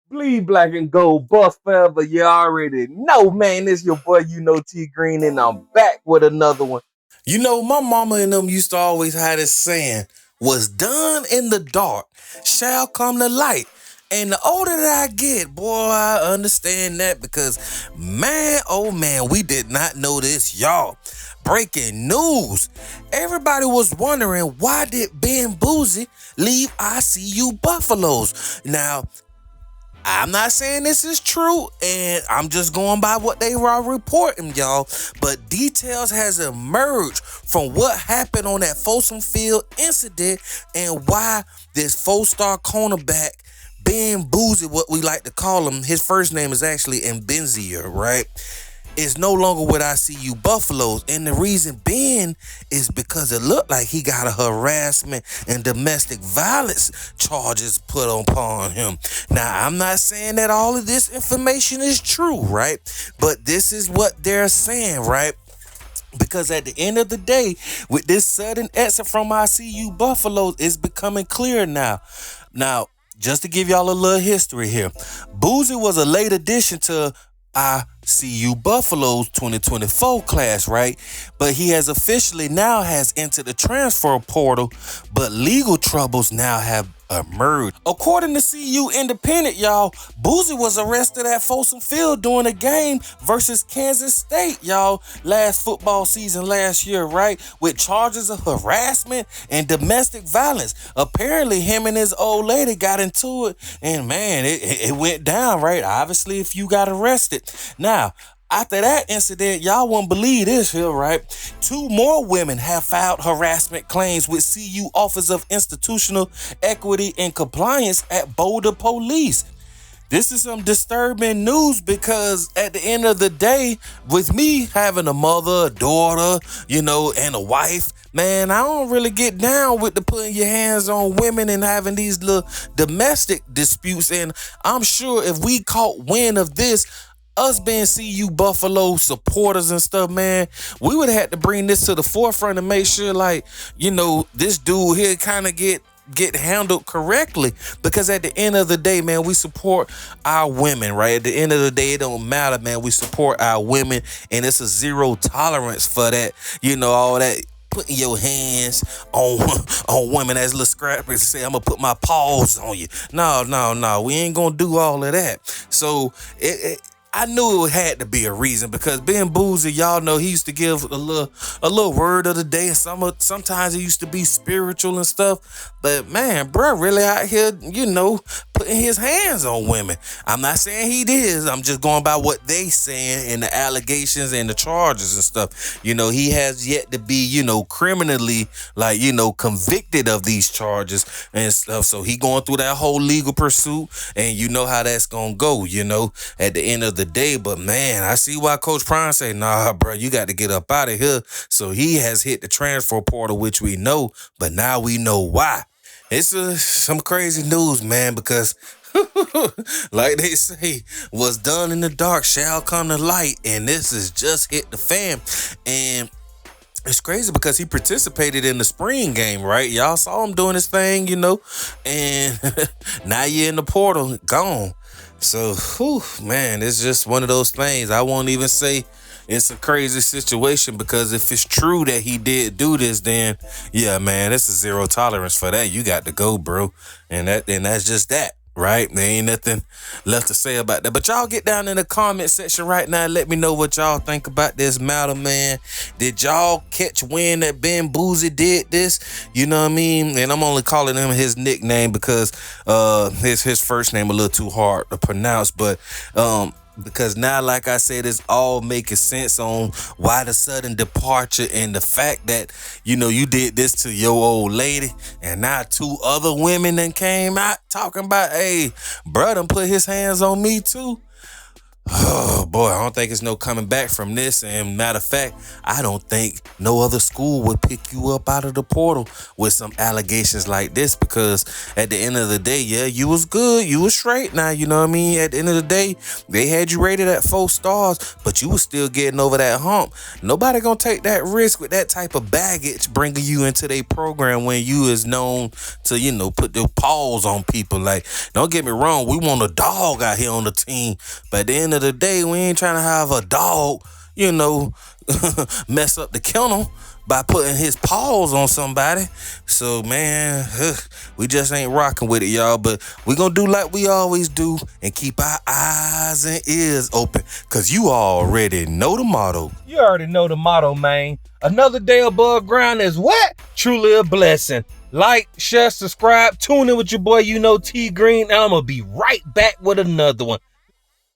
Bleed black and gold, buff forever. You already know, man. It's your boy, T Green, and I'm back with another one. You know, my mama and them used to always have this saying, what's done in the dark shall come to light. And the older that I get, boy, I understand that because, man, oh man, we did not know this, y'all. Breaking news. Everybody was wondering, why did Ben Bouzi leave ICU Buffaloes? Now, I'm not saying this is true, and I'm just going by what they were reporting, y'all. But details has emerged from what happened on that Folsom Field incident and why this four-star cornerback, Ben Bouzi, what we like to call him, his first name is actually Ebenezer, right? Is no longer with ICU Buffaloes. And the reason being is because it looked like he got a harassment and domestic violence charges put upon him. Now, I'm not saying that all of this information is true, right? But this is what they're saying, right? Because at the end of the day, with this sudden exit from ICU Buffaloes, it's becoming clear now. Now, just to give y'all a little history here, Bouzi was a late addition to ICU Buffalo's 2024 class, right? But he has officially now has entered the transfer portal, but legal troubles now have emerged. According to CU Independent, y'all, Bouzi was arrested at Folsom Field during a game versus Kansas State, y'all, last football season last year, right? With charges of harassment and domestic violence. Apparently, him and his old lady got into it, and man, it went down, right? Obviously, if you got arrested. Now, after that incident, y'all won't believe this here, right? 2 more women have filed harassment claims with CU Office of Institutional Equity and Compliance at Boulder Police. This is some disturbing news because at the end of the day, with me having a mother, a daughter, and a wife, man, I don't really get down with the putting your hands on women and having these little domestic disputes. And I'm sure if we caught wind of this, us being CU Buffalo supporters and stuff, man, we would have to bring this to the forefront and make sure, this dude here kind of get handled correctly. Because at the end of the day, man, we support our women, right? At the end of the day, it don't matter, man. We support our women, and it's a zero tolerance for that, all that putting your hands on women as little scrappers say, I'm gonna put my paws on you. No, we ain't gonna do all of that. So I knew it had to be a reason because Ben Bouzi, y'all know, he used to give a little word of the day. Sometimes he used to be spiritual and stuff. But man, bro, really out here, putting his hands on women. I'm not saying he did. I'm just going by what they saying and the allegations and the charges and stuff. He has yet to be, criminally, convicted of these charges and stuff. So he going through that whole legal pursuit, and you know how that's gonna go, at the end of the day. But man, I see why Coach Prime say, nah, bro, you got to get up out of here. So he has hit the transfer portal, which we know, but now we know why. It's some crazy news, man, because like they say, what's done in the dark shall come to light, and this has just hit the fan. And it's crazy because he participated in the spring game, right? Y'all saw him doing his thing, and now you're in the portal, gone. So, man, it's just one of those things. I won't even say it's a crazy situation because if it's true that he did do this, then yeah, man, it's a zero tolerance for that. You got to go, bro. And that's just that. Right? There ain't nothing left to say about that. But y'all get down in the comment section right now and let me know what y'all think about this matter, man. Did y'all catch wind that Ben Bouzi did this? You know what I mean? And I'm only calling him his nickname because his first name a little too hard to pronounce. But because now, like I said, it's all making sense on why the sudden departure and the fact that, you did this to your old lady and now 2 other women then came out talking about, hey, bruh done put his hands on me too. Oh boy, I don't think it's no coming back from this. And matter of fact, I don't think no other school would pick you up out of the portal with some allegations like this, because at the end of the day, yeah, you was good, you was straight. Now, you know what I mean? At the end of the day, they had you rated at 4 stars, but you was still getting over that hump. Nobody gonna take that risk with that type of baggage bringing you into their program when you is known to, you know, put the paws on people. Like, don't get me wrong, we want a dog out here on the team, but at the end of the day, we ain't trying to have a dog, you know, mess up the kennel by putting his paws on somebody. So, man, we just ain't rocking with it, y'all. But we gonna do like we always do and keep our eyes and ears open, because you already know the motto. You already know the motto, man. Another day above ground is what? Truly a blessing. Like, share, subscribe, tune in with your boy, T Green, and I'm gonna be right back with another one.